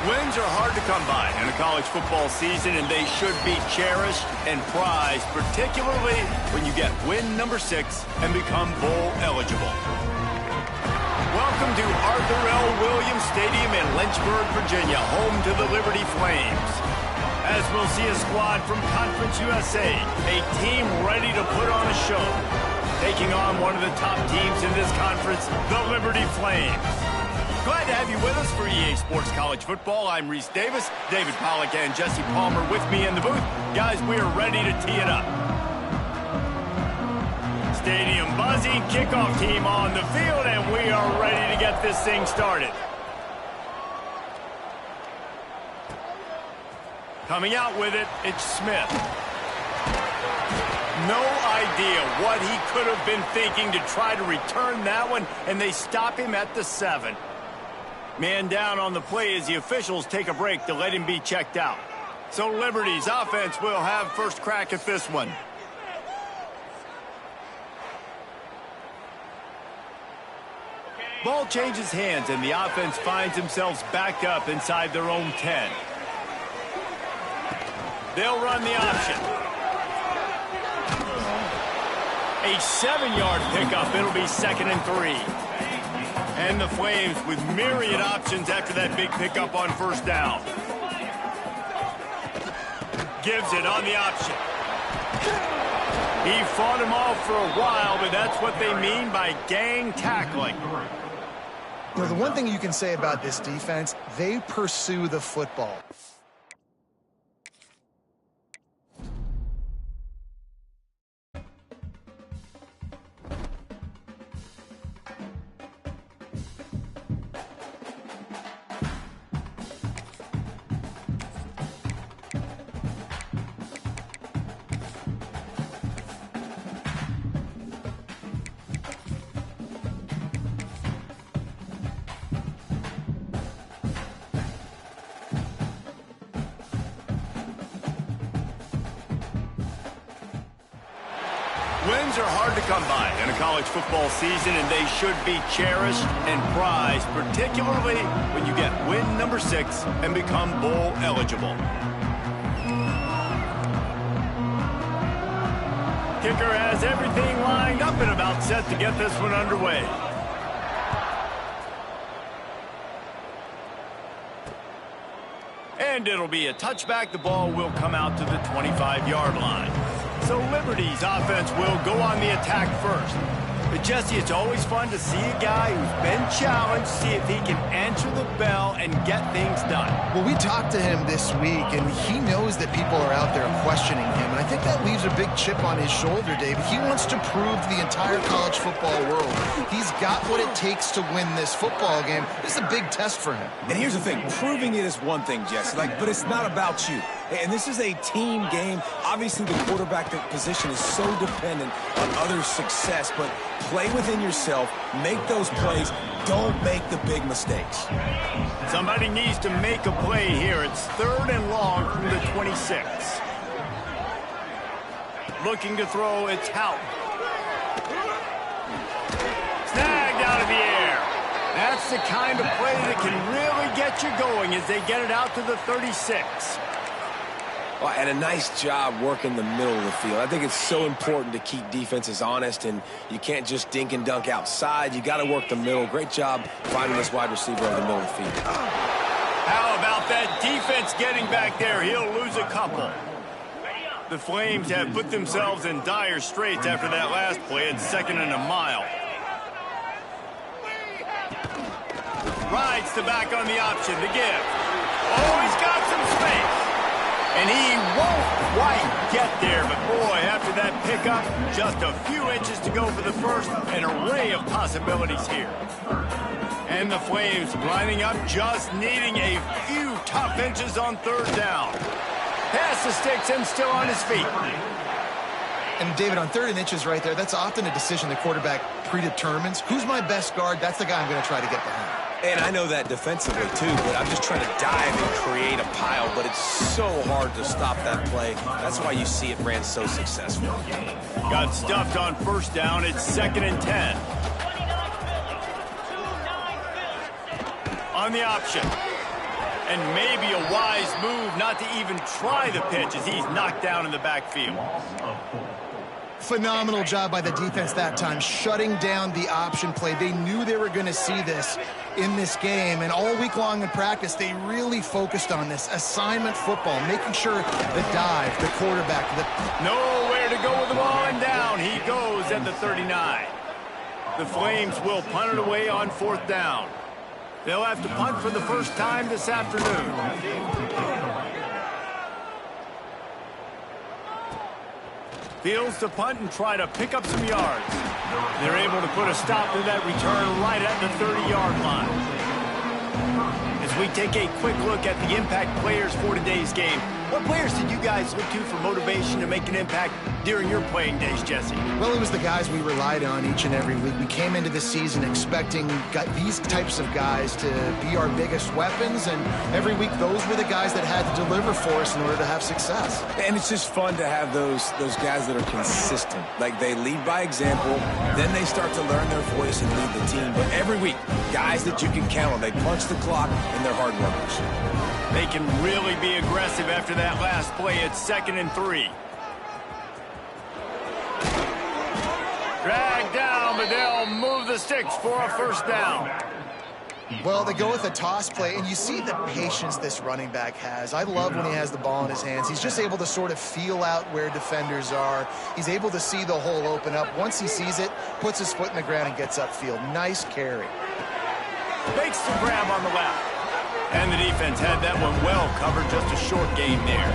Wins are hard to come by in a college football season, and they should be cherished and prized, particularly when you get win number 6 and become bowl eligible. Welcome to Arthur L. Williams Stadium in Lynchburg, Virginia, home to the Liberty Flames. As we'll see a squad from Conference USA, a team ready to put on a show, taking on one of the top teams in this conference, the Liberty Flames. Glad to have you with us for EA Sports College Football. I'm Reese Davis, David Pollack, and Jesse Palmer with me in the booth. Guys, we are ready to tee it up. Stadium buzzing, kickoff team on the field, and we are ready to get this thing started. Coming out with it, it's Smith. No idea what he could have been thinking to try to return that one, and they stop him at the 7. Man down on the play as the officials take a break to let him be checked out. So Liberty's offense will have first crack at this one. Ball changes hands, and the offense finds themselves backed up inside their own 10. They'll run the option. A 7-yard pickup. It'll be 2nd and 3. And the Flames with myriad options after that big pickup on first down. Gives it on the option. He fought him off for a while, but that's what they mean by gang tackling. You know, the one thing you can say about this defense, they pursue the football. Wins are hard to come by in a college football season, and they should be cherished and prized, particularly when you get win number 6 and become bowl eligible. Kicker has everything lined up and about set to get this one underway. And it'll be a touchback. The ball will come out to the 25-yard line. So Liberty's offense will go on the attack first. But Jesse, it's always fun to see a guy who's been challenged, see if he can answer the bell and get things done. Well, we talked to him this week, and he knows that people are out there questioning him. And I think that leaves a big chip on his shoulder, David. He wants to prove to the entire college football world he's got what it takes to win this football game. This is a big test for him. And here's the thing. Proving it is one thing, Jesse, but it's not about you. And this is a team game. Obviously, the quarterback position is so dependent on others' success, but play within yourself, make those plays, don't make the big mistakes. Somebody needs to make a play here. It's 3rd and long from the 26. Looking to throw, it's Houghton. Snagged out of the air. That's the kind of play that can really get you going as they get it out to the 36. Well, and a nice job working the middle of the field. I think it's so important to keep defenses honest, and you can't just dink and dunk outside. You got to work the middle. Great job finding this wide receiver over the middle of the field. How about that defense getting back there? He'll lose a couple. The Flames have put themselves in dire straits after that last play. It's 2nd and a mile. Rides the back on the option. The give. Oh, he's got some space. And he won't quite get there, but boy, after that pickup, just a few inches to go for the first, an array of possibilities here. And the Flames lining up, just needing a few tough inches on 3rd down. Pass the sticks and still on his feet. And David, on 3rd and inches right there, that's often a decision the quarterback predetermines. Who's my best guard? That's the guy I'm going to try to get behind. And I know that defensively, too, but I'm just trying to dive and create a pile, but it's so hard to stop that play. That's why you see it ran so successful. Got stuffed on first down. It's 2nd and 10. On the option. And maybe a wise move not to even try the pitch as he's knocked down in the backfield. Phenomenal job by the defense that time, shutting down the option play. They knew they were going to see this in this game, and all week long in practice, they really focused on this assignment football, making sure the dive, the quarterback, nowhere to go with the ball, and down he goes at the 39. The Flames will punt it away on 4th down. They'll have to punt for the first time this afternoon. Fields to punt and try to pick up some yards. They're able to put a stop to that return right at the 30-yard line. As we take a quick look at the impact players for today's game, what players did you guys look to for motivation to make an impact during your playing days, Jesse? Well, it was the guys we relied on each and every week. We came into the season expecting these types of guys to be our biggest weapons, and every week those were the guys that had to deliver for us in order to have success. And it's just fun to have those guys that are consistent. Like, they lead by example, then they start to learn their voice and lead the team. But every week, guys that you can count on, they punch the clock and they're hard workers. They can really be aggressive after that last play. It's 2nd and 3. Dragged down, but they'll move the sticks for a first down. Well, they go with a toss play, and you see the patience this running back has. I love when he has the ball in his hands. He's just able to sort of feel out where defenders are. He's able to see the hole open up. Once he sees it, puts his foot in the ground and gets upfield. Nice carry. Makes the grab on the left. And the defense had that one well covered, just a short gain there.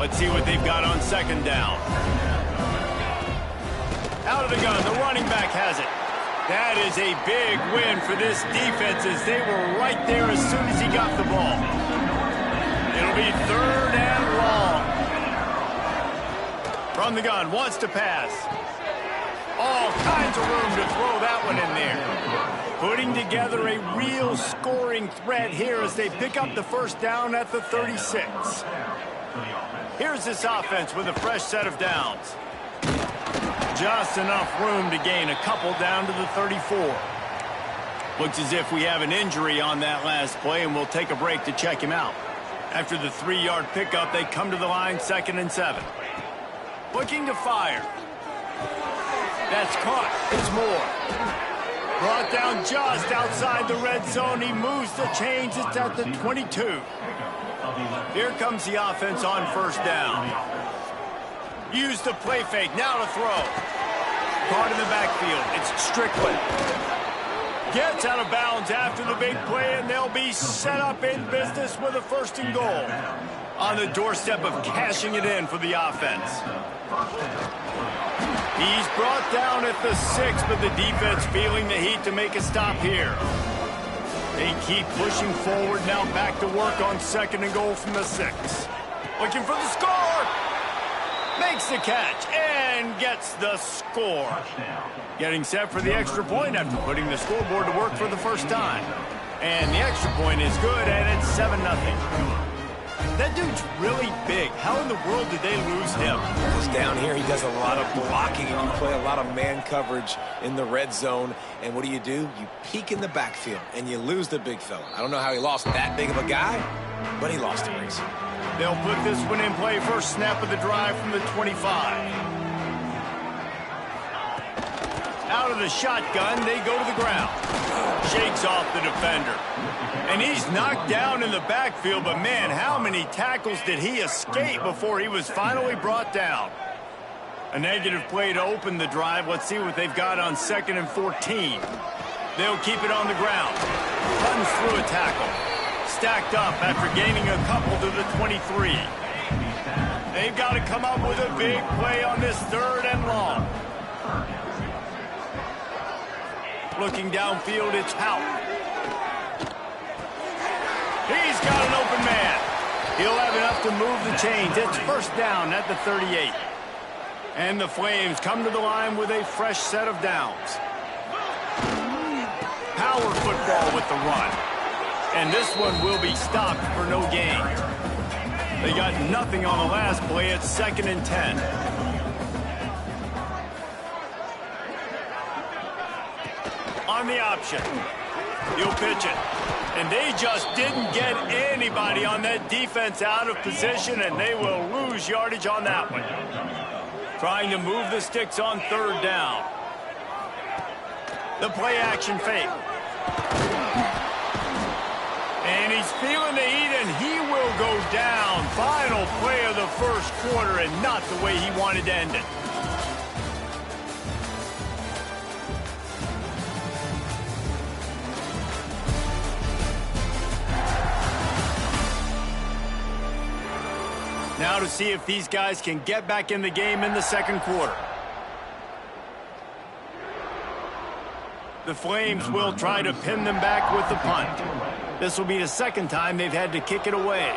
Let's see what they've got on 2nd down. Out of the gun, the running back has it. That is a big win for this defense as they were right there as soon as he got the ball. It'll be 3rd and long. From the gun, wants to pass. All kinds of room to throw that one in there. Putting together a real scoring threat here as they pick up the first down at the 36. Here's this offense with a fresh set of downs. Just enough room to gain a couple down to the 34. Looks as if we have an injury on that last play, and we'll take a break to check him out. After the 3-yard pickup, they come to the line 2nd and 7. Looking to fire. That's caught. It's Moore. Brought down just outside the red zone. He moves the chains. It's at the 22. Here comes the offense on 1st down. Use the play fake. Now to throw. Caught in the backfield. It's Strickland. Gets out of bounds after the big play, and they'll be set up in business with a 1st and goal. On the doorstep of cashing it in for the offense. He's brought down at the 6, but the defense feeling the heat to make a stop here. They keep pushing forward, now back to work on 2nd and goal from the 6. Looking for the score. Makes the catch and gets the score. Getting set for the extra point after putting the scoreboard to work for the first time. And the extra point is good, and it's 7-0. That dude's really big. How in the world did they lose him? Because down here, he does a lot of blocking, and you play a lot of man coverage in the red zone. And what do? You peek in the backfield, and you lose the big fella. I don't know how he lost that big of a guy, but he lost a race. They'll put this one in play. First snap of the drive from the 25. Out of the shotgun, they go to the ground. Shakes off the defender. And he's knocked down in the backfield, but man, how many tackles did he escape before he was finally brought down? A negative play to open the drive. Let's see what they've got on 2nd and 14. They'll keep it on the ground. Runs through a tackle. Stacked up after gaining a couple to the 23. They've got to come up with a big play on this 3rd and long. Looking downfield, it's Houck. He's got an open man. He'll have enough to move the chains. It's 1st down at the 38. And the Flames come to the line with a fresh set of downs. Power football with the run. And this one will be stopped for no gain. They got nothing on the last play. It's 2nd and 10. On the option. He'll pitch it. And they just didn't get anybody on that defense out of position, and they will lose yardage on that one. Trying to move the sticks on third down. The play action fake. And he's feeling the heat, and he will go down. Final play of the first quarter, and not the way he wanted to end it. Now to see if these guys can get back in the game in the second quarter. The Flames will try to pin them back with the punt. This will be the second time they've had to kick it away.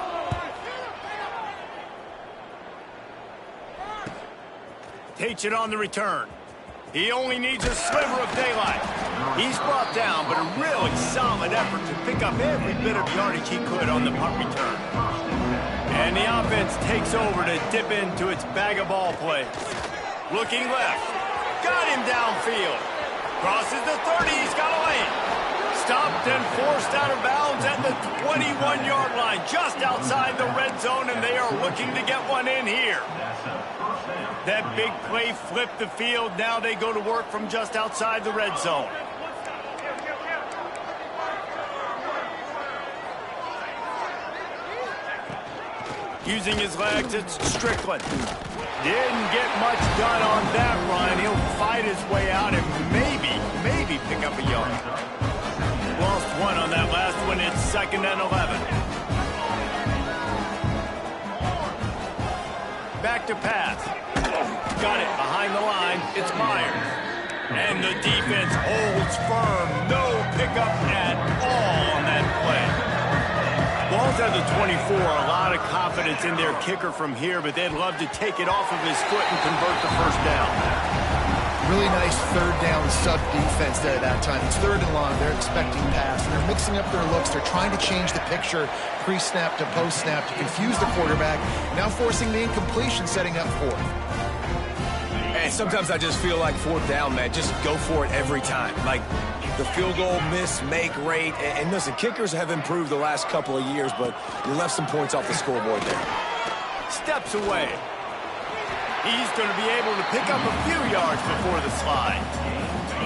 Takes it on the return. He only needs a sliver of daylight. He's brought down, but a really solid effort to pick up every bit of yardage he could on the punt return. And the offense takes over to dip into its bag of ball plays. Looking left. Got him downfield. Crosses the 30. He's got a lane. Stopped and forced out of bounds at the 21-yard line, just outside the red zone, and they are looking to get one in here. That big play flipped the field. Now they go to work from just outside the red zone. Using his legs, it's Strickland. Didn't get much done on that run. He'll fight his way out and maybe pick up a yard. Lost one on that last one. It's 2nd and 11. Back to pass. Got it behind the line. It's Myers. And the defense holds firm. No pickup at all on that play. Ball's at the 24, a lot of confidence in their kicker from here, but they'd love to take it off of his foot and convert the first down. Really nice third down sub defense there that time. It's 3rd and long. They're expecting pass, and they're mixing up their looks. They're trying to change the picture pre-snap to post-snap to confuse the quarterback, now forcing the incompletion, setting up 4th. And sometimes I just feel like 4th down, man, just go for it every time. Like, the field goal miss-make rate. And listen, kickers have improved the last couple of years, but you left some points off the scoreboard there. Steps away. He's going to be able to pick up a few yards before the slide.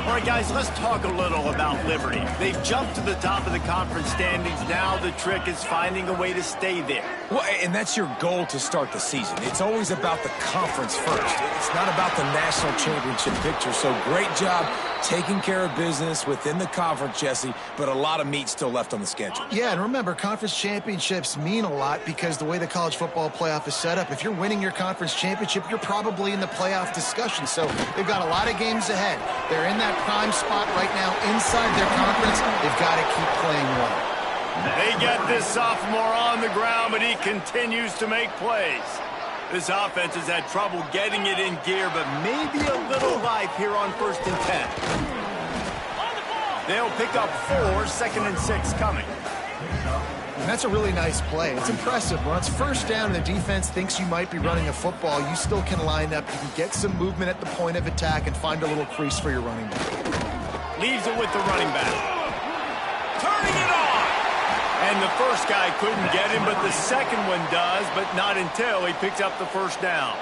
All right, guys, let's talk a little about Liberty. They've jumped to the top of the conference standings. Now the trick is finding a way to stay there. Well, and that's your goal to start the season. It's always about the conference first. It's not about the national championship picture. So great job taking care of business within the conference, Jesse, but a lot of meat still left on the schedule. Yeah, and remember, conference championships mean a lot because the way the college football playoff is set up, if you're winning your conference championship, you're probably in the playoff discussion. So they've got a lot of games ahead. They're in that prime spot right now inside their conference. They've got to keep playing well. They get this sophomore on the ground, but he continues to make plays. This offense has had trouble getting it in gear, but maybe a little life here on 1st and 10. They'll pick up 4, 2nd and 6 coming. And that's a really nice play. It's impressive. When it's 1st down and the defense thinks you might be running a football, you still can line up. You can get some movement at the point of attack and find a little crease for your running back. Leaves it with the running back. Turning it on! And the first guy couldn't get him, but the second one does, but not until he picks up the first down.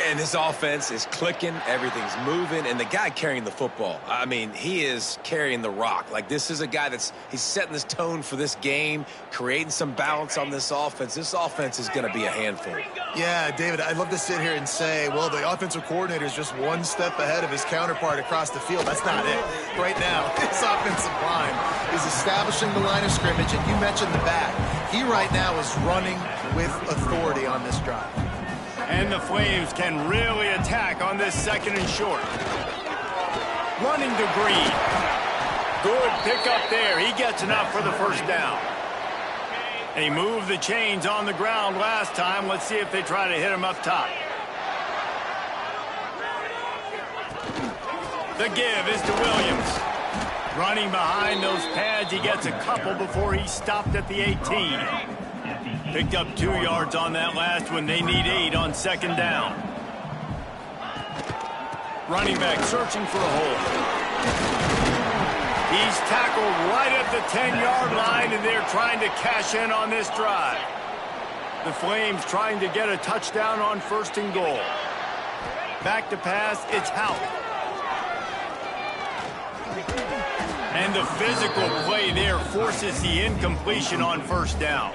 And this offense is clicking, everything's moving, and the guy carrying the football, I mean, he is carrying the rock. Like, this is a guy he's setting this tone for this game, creating some balance on this offense. This offense is going to be a handful. Yeah, David, I'd love to sit here and say, well, the offensive coordinator is just one step ahead of his counterpart across the field. That's not it. Right now, this offensive line is establishing the line of scrimmage, and you mentioned the back. He right now is running with authority on this drive. And the Flames can really attack on this 2nd and short. Running to Green. Good pickup there. He gets enough for the first down. And he moved the chains on the ground last time. Let's see if they try to hit him up top. The give is to Williams. Running behind those pads, he gets a couple before he stopped at the 18. Picked up 2 yards on that last one. They need 8 on 2nd down. Running back searching for a hole. He's tackled right at the 10-yard line, and they're trying to cash in on this drive. The Flames trying to get a touchdown on 1st and goal. Back to pass, it's Hout. And the physical play there forces the incompletion on 1st down.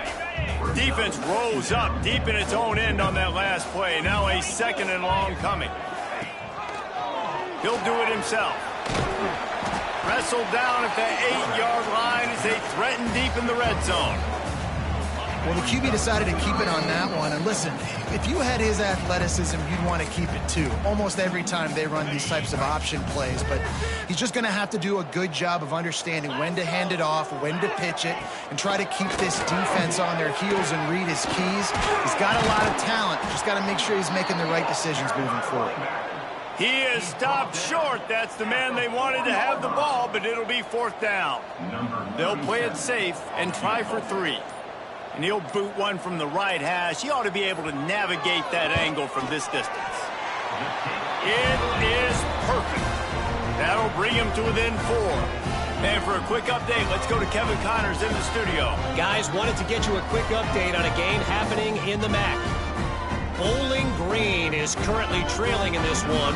Defense rose up deep in its own end on that last play. Now a 2nd and long coming. He'll do it himself. Wrestled down at the 8-yard line as they threaten deep in the red zone. Well, the QB decided to keep it on that one. And listen, if you had his athleticism, you'd want to keep it too. Almost every time they run these types of option plays. But he's just going to have to do a good job of understanding when to hand it off, when to pitch it, and try to keep this defense on their heels and read his keys. He's got a lot of talent. Just got to make sure he's making the right decisions moving forward. He is stopped short. That's the man they wanted to have the ball, but it'll be 4th down. They'll play it safe and try for 3. And he'll boot one from the right hash. He ought to be able to navigate that angle from this distance. It is perfect. That'll bring him to within 4. And for a quick update, let's go to Kevin Connors in the studio. Guys, wanted to get you a quick update on a game happening in the MAC. Bowling Green is currently trailing in this one,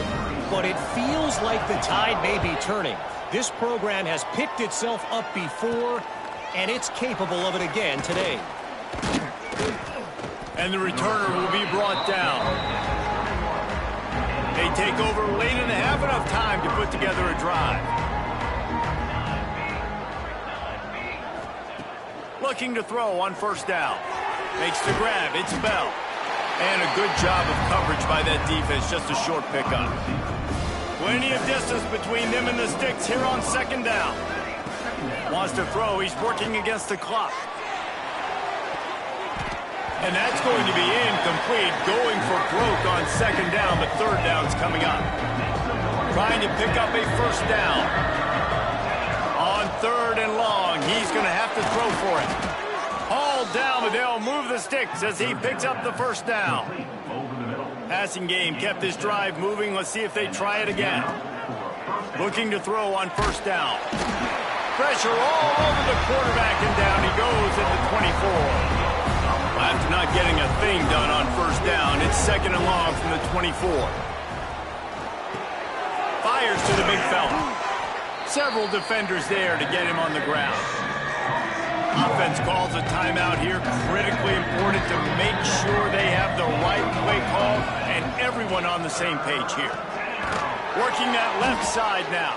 but it feels like the tide may be turning. This program has picked itself up before, and it's capable of it again today. And the returner will be brought down. They take over late and have enough time to put together a drive. Looking to throw on 1st down. Makes the grab. It's Bell. And a good job of coverage by that defense. Just a short pickup. Plenty of distance between them and the sticks here on 2nd down. Wants to throw. He's working against the clock. And that's going to be incomplete. Going for broke on 2nd down, but 3rd down's coming up. Trying to pick up a 1st down. On 3rd and long, he's going to have to throw for it. Hauled down, but they'll move the sticks as he picks up the 1st down. Passing game kept this drive moving. Let's see if they try it again. Looking to throw on 1st down. Pressure all over the quarterback, and down he goes at the 24. After not getting a thing done on 1st down, it's 2nd and long from the 24. Fires to the big fella. Several defenders there to get him on the ground. Offense calls a timeout here. Critically important to make sure they have the right play call and everyone on the same page here. Working that left side now.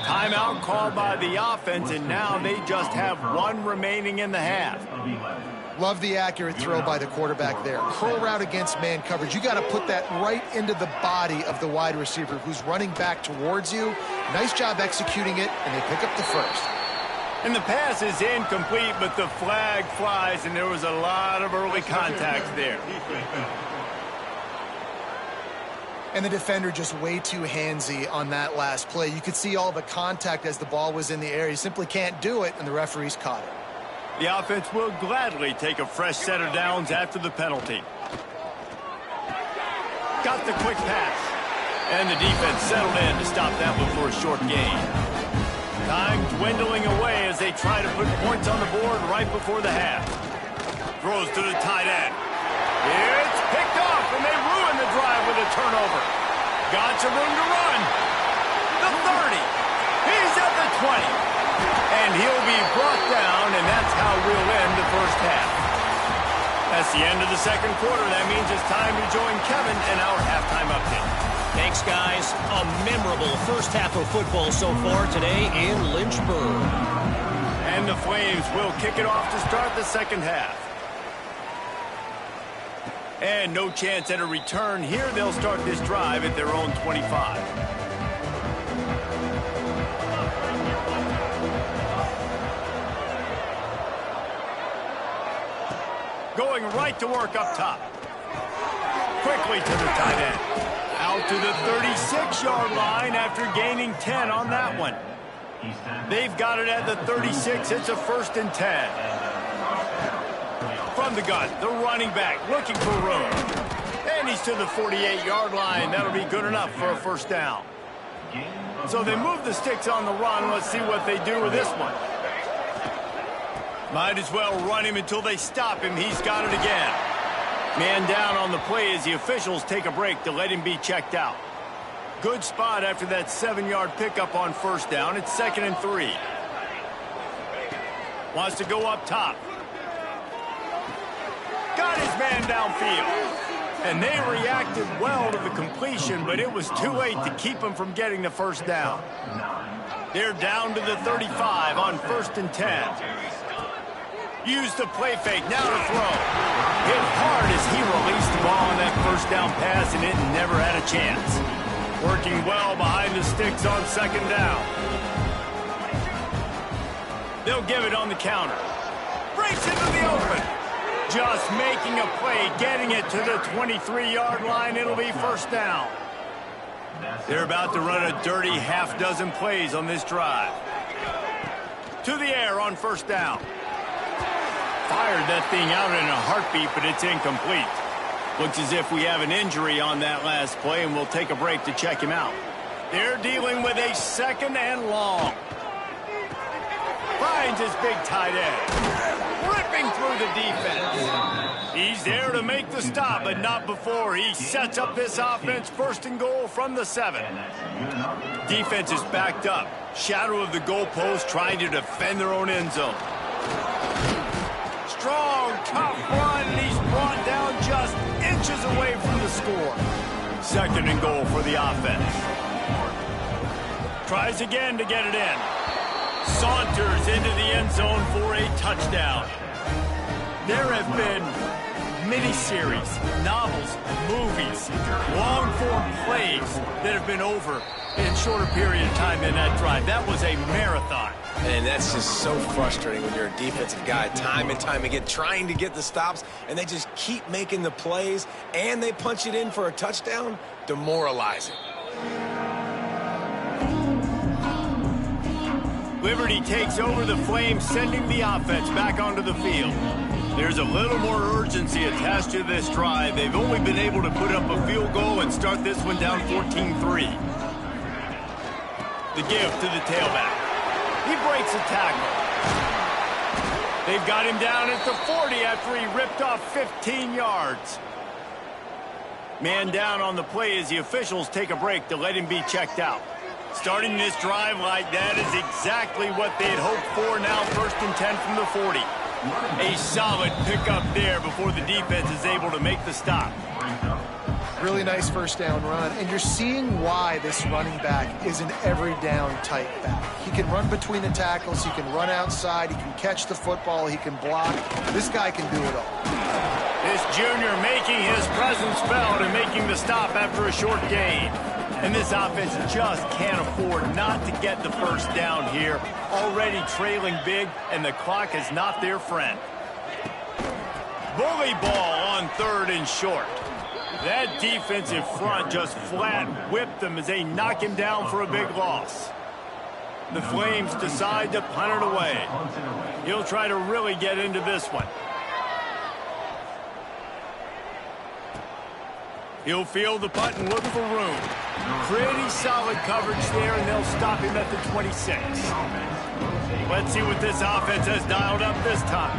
Timeout called by the offense, and now they just have 1 remaining in the half. Love the accurate throw by the quarterback there. Curl route against man coverage. You got to put that right into the body of the wide receiver who's running back towards you. Nice job executing it, and they pick up the 1st. And the pass is incomplete, but the flag flies, and there was a lot of early contact there. And the defender just way too handsy on that last play. You could see all the contact as the ball was in the air. He simply can't do it, and the referees caught it. The offense will gladly take a fresh set of downs after the penalty. Got the quick pass. And the defense settled in to stop that one for a short gain. Time dwindling away as they try to put points on the board right before the half. Throws to the tight end. It's picked off, and they ruin the drive with a turnover. Got some room to run. The 30. He's at the 20. And he'll be brought down, and that's how we'll end the 1st half. That's the end of the 2nd quarter. That means it's time to join Kevin in our halftime update. Thanks, guys. A memorable 1st half of football so far today in Lynchburg. And the Flames will kick it off to start the 2nd half. And no chance at a return here. They'll start this drive at their own 25. Going right to work up top. Quickly to the tight end. Out to the 36-yard line after gaining 10 on that one. They've got it at the 36. It's a 1st and 10. From the gun, the running back looking for room. And he's to the 48-yard line. That'll be good enough for a 1st down. So they move the sticks on the run. Let's see what they do with this one. Might as well run him until they stop him. He's got it again. Man down on the play as the officials take a break to let him be checked out. Good spot after that 7-yard pickup on first down. It's 2nd and 3. Wants to go up top. Got his man downfield. And they reacted well to the completion, but it was too late to keep him from getting the first down. They're down to the 35 on 1st and 10. Use the play fake, now to throw. Hit hard as he released the ball on that first down pass, and it never had a chance. Working well behind the sticks on 2nd down. They'll give it on the counter. Breaks into the open. Just making a play, getting it to the 23-yard line. It'll be first down. They're about to run a dirty half-dozen plays on this drive. To the air on first down. Fired that thing out in a heartbeat, but it's incomplete. Looks as if we have an injury on that last play, and we'll take a break to check him out. They're dealing with a 2nd and long. Finds his big tight end. Ripping through the defense. He's there to make the stop, but not before. He sets up this offense 1st and goal from the 7. Defense is backed up. Shadow of the goalpost, trying to defend their own end zone. Strong, tough run, and he's brought down just inches away from the score. 2nd and goal for the offense. Tries again to get it in. Saunters into the end zone for a touchdown. There have been miniseries, novels, movies, long-form plays that have been over in a shorter period of time in that drive. That was a marathon. And that's just so frustrating when you're a defensive guy, time and time again, trying to get the stops, and they just keep making the plays, and they punch it in for a touchdown. Demoralizing. Liberty takes over the Flames, sending the offense back onto the field. There's a little more urgency attached to this drive. They've only been able to put up a field goal and start this one down 14-3. The give to the tailback. He breaks a tackle. They've got him down at the 40 after he ripped off 15 yards. Man down on the play as the officials take a break to let him be checked out. Starting this drive like that is exactly what they had hoped for. Now 1st and 10 from the 40. A solid pickup there before the defense is able to make the stop. Really nice first down run, and you're seeing why this running back is an every down type back. He can run between the tackles, he can run outside, he can catch the football, he can block. This guy can do it all. This junior making his presence felt and making the stop after a short gain. And this offense just can't afford not to get the first down here. Already trailing big, and the clock is not their friend. Bully ball on 3rd and short. That defensive front just flat whipped them as they knock him down for a big loss. The Flames decide to punt it away. He'll try to really get into this one. He'll field the punt and look for room. Pretty solid coverage there, and they'll stop him at the 26. Let's see what this offense has dialed up this time.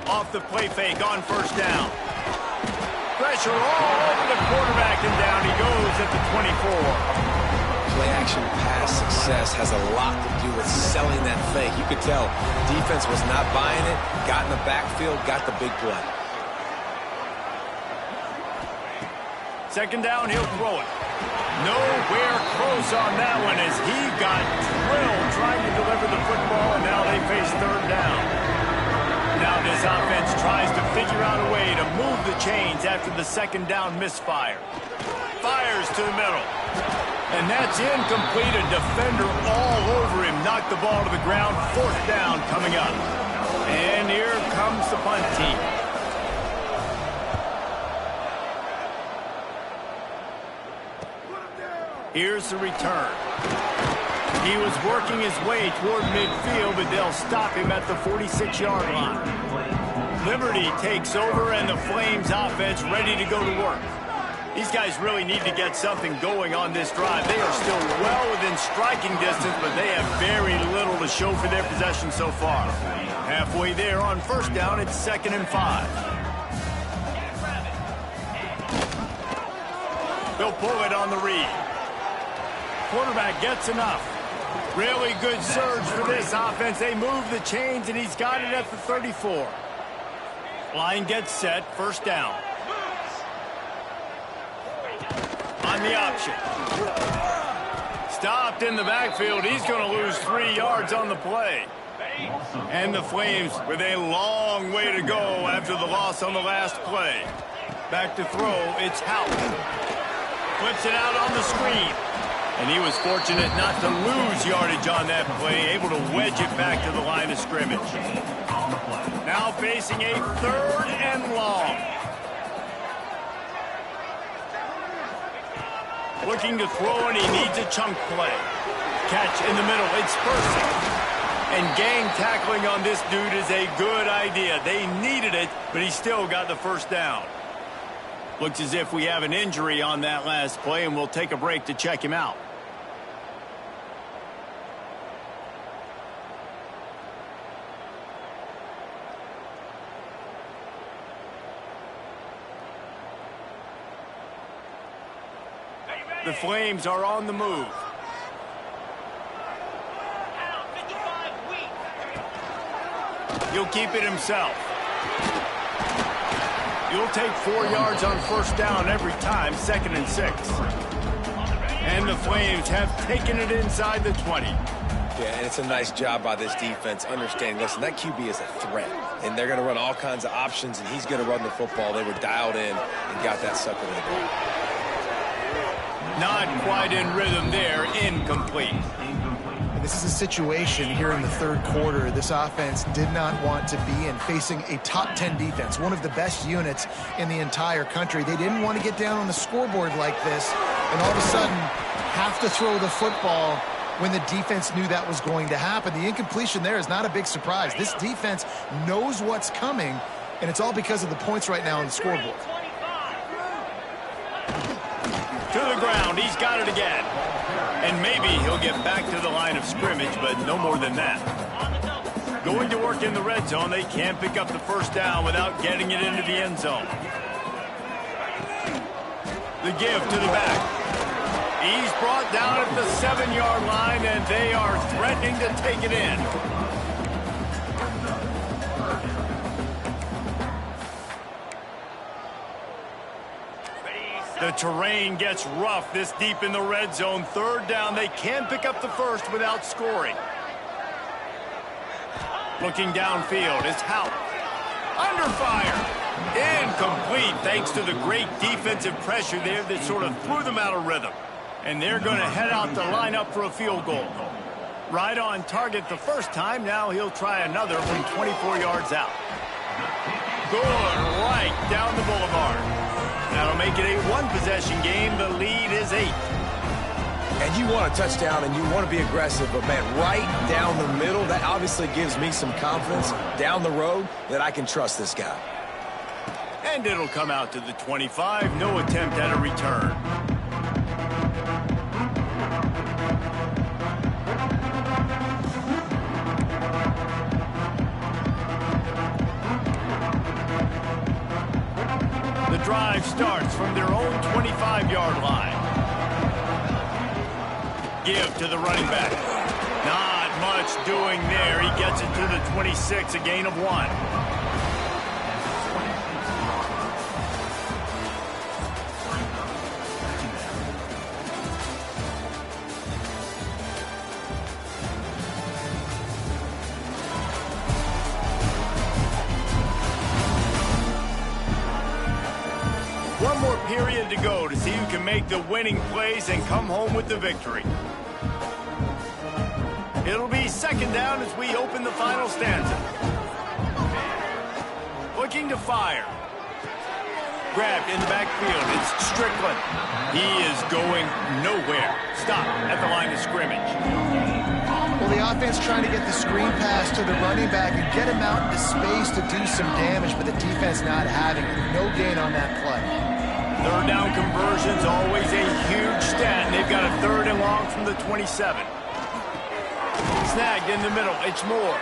Off the play fake on first down. Pressure all over the quarterback, and down he goes at the 24. Play-action pass success has a lot to do with selling that fake. You could tell defense was not buying it, got in the backfield, got the big play. 2nd down, he'll throw it. Nowhere close on that one as he got drilled trying to deliver the football, and now they face 3rd down. Now this offense tries to figure out a way to move the chains after the 2nd down misfire. Fires to the middle. And that's incomplete. A defender all over him. Knocked the ball to the ground. 4th down coming up. And here comes the punt team. Here's the return. He was working his way toward midfield, but they'll stop him at the 46-yard line. Liberty takes over, and the Flames offense ready to go to work. These guys really need to get something going on this drive. They are still well within striking distance, but they have very little to show for their possession so far. Halfway there on first down, it's 2nd and 5. They'll pull it on the read. Quarterback gets enough. Really good surge for this offense. They move the chains, and he's got it at the 34. Line gets set, 1st down. On the option. Stopped in the backfield. He's going to lose 3 yards on the play. And the Flames with a long way to go after the loss on the last play. Back to throw, it's Howard. Flips it out on the screen. And he was fortunate not to lose yardage on that play, able to wedge it back to the line of scrimmage. Now facing a 3rd and long. Looking to throw, and he needs a chunk play. Catch in the middle, it's Percy. And gang tackling on this dude is a good idea. They needed it, but he still got the 1st down. Looks as if we have an injury on that last play, and we'll take a break to check him out. The Flames are on the move. He'll keep it himself. You'll take 4 yards on 1st down every time, 2nd and 6. And the Flames have taken it inside the 20. Yeah, and it's a nice job by this defense understanding, listen, that QB is a threat. And they're going to run all kinds of options, and he's going to run the football. They were dialed in and got that sucker to the goal. Not quite in rhythm there, incomplete. This is a situation here in the 3rd quarter this offense did not want to be in, facing a top 10 defense, one of the best units in the entire country. They didn't want to get down on the scoreboard like this and all of a sudden have to throw the football when the defense knew that was going to happen. The incompletion there is not a big surprise. This defense knows what's coming, and it's all because of the points right now on the scoreboard. To the ground, he's got it again. And maybe he'll get back to the line of scrimmage, but no more than that. Going to work in the red zone, they can't pick up the 1st down without getting it into the end zone. The give to the back. He's brought down at the 7-yard line, and they are threatening to take it in. The terrain gets rough this deep in the red zone. 3rd down, they can pick up the 1st without scoring. Looking downfield, it's Howard. Under fire. Incomplete thanks to the great defensive pressure there that sort of threw them out of rhythm. And they're going to head out to line up for a field goal. Right on target the 1st time. Now he'll try another from 24 yards out. Good right down the boulevard. That'll make it a 1-possession game. The lead is 8. And you want a touchdown and you want to be aggressive, but man, right down the middle, that obviously gives me some confidence down the road that I can trust this guy. And it'll come out to the 25. No attempt at a return. The drive starts from their own 25-yard line. Give to the running back. Not much doing there. He gets it to the 26, a gain of 1. One more period to go to see who can make the winning plays and come home with the victory. It'll be 2nd down as we open the final stanza. Looking to fire. Grabbed in the backfield. It's Strickland. He is going nowhere. Stop at the line of scrimmage. Well, the offense trying to get the screen pass to the running back and get him out into space to do some damage, but the defense not having it. No gain on that play. Third down conversion's always a huge stat. They've got a 3rd and long from the 27. Snagged in the middle. It's Moore.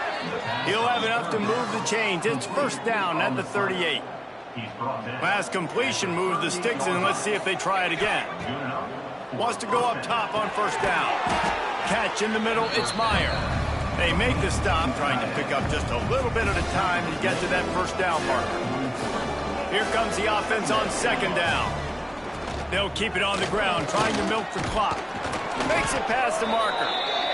He'll have enough to move the chains. It's 1st down at the 38. Last completion moved the sticks, and let's see if they try it again. Wants to go up top on 1st down. Catch in the middle. It's Meyer. They make the stop, trying to pick up just a little bit at a time to get to that 1st down marker. Here comes the offense on 2nd down. They'll keep it on the ground, trying to milk the clock. Makes it past the marker.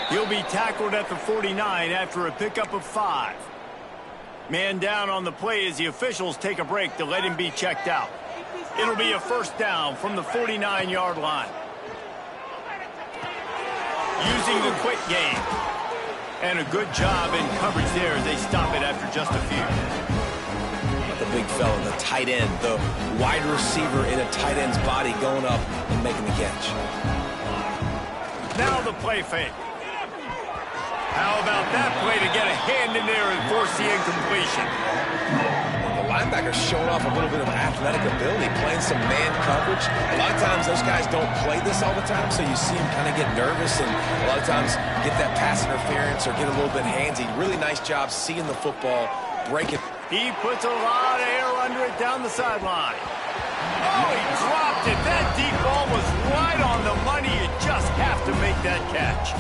He'll be tackled at the 49 after a pickup of 5. Man down on the play as the officials take a break to let him be checked out. It'll be a 1st down from the 49-yard line. Using the quick game. And a good job in coverage there as they stop it after just a few. The big fella, the tight end, the wide receiver in a tight end's body going up and making the catch. Now the play fake. How about that play to get a hand in there and force the incompletion? The linebacker's showing off a little bit of athletic ability, playing some man coverage. A lot of times those guys don't play this all the time, so you see them kind of get nervous and a lot of times get that pass interference or get a little bit handsy. Really nice job seeing the football, break it. He puts a lot of air under it down the sideline. Oh, he dropped it. That deep ball was right on the money. You just have to make that catch.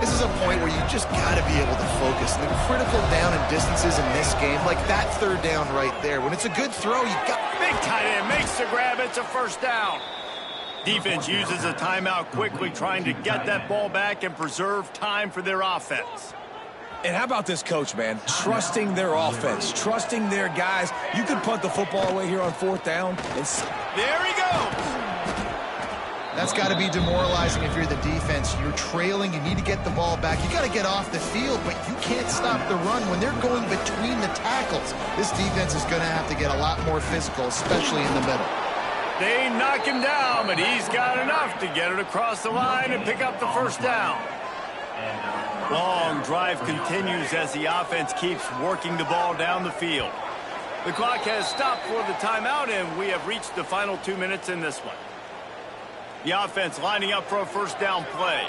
This is a point where you just got to be able to focus. And the critical down and distances in this game, like that 3rd down right there. When it's a good throw, you got... Big tight end makes the grab. It's a 1st down. Defense uses a timeout quickly, trying to get that ball back and preserve time for their offense. And how about this coach, man? Trusting their offense, trusting their guys. You can punt the football away here on 4th down. And there he goes. That's got to be demoralizing if you're the defense. You're trailing. You need to get the ball back. You got to get off the field, but you can't stop the run when they're going between the tackles. This defense is going to have to get a lot more physical, especially in the middle. They knock him down, but he's got enough to get it across the line and pick up the 1st down. Long drive continues as the offense keeps working the ball down the field. The clock has stopped for the timeout, and we have reached the final 2 minutes in this one. The offense lining up for a 1st down play.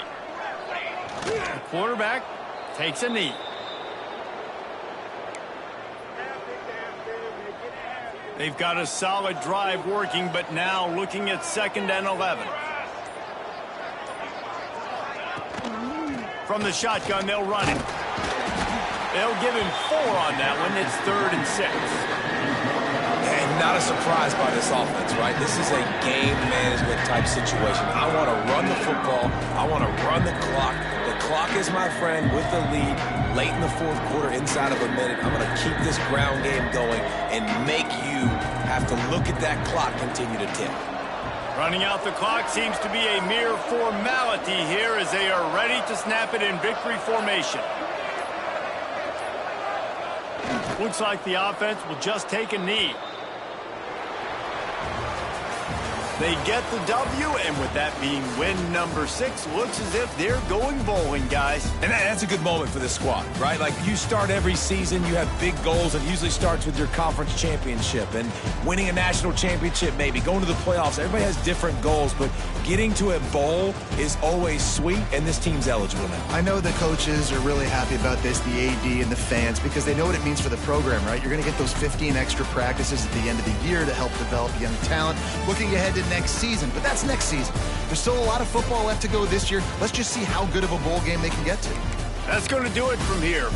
The quarterback takes a knee. They've got a solid drive working, but now looking at 2nd and 11. From the shotgun, they'll run it. They'll give him 4 on that one. It's 3rd and 6. And not a surprise by this offense, right? This is a game management type situation. I want to run the football. I want to run the clock. The clock is my friend with the lead late in the 4th quarter, inside of a minute. I'm going to keep this ground game going and make you have to look at that clock continue to tick. Running out the clock seems to be a mere formality here as they are ready to snap it in victory formation. Looks like the offense will just take a knee. They get the W, and with that being win number 6, looks as if they're going bowling, guys. And that's a good moment for this squad, right? Like, you start every season, you have big goals. It usually starts with your conference championship and winning a national championship, maybe going to the playoffs. Everybody has different goals, but getting to a bowl is always sweet, and this team's eligible now. I know the coaches are really happy about this, the AD and the fans, because they know what it means for the program, right? You're going to get those 15 extra practices at the end of the year to help develop young talent. Looking ahead to next season, but that's next season. There's still a lot of football left to go this year. Let's just see how good of a bowl game they can get to. That's going to do it from here.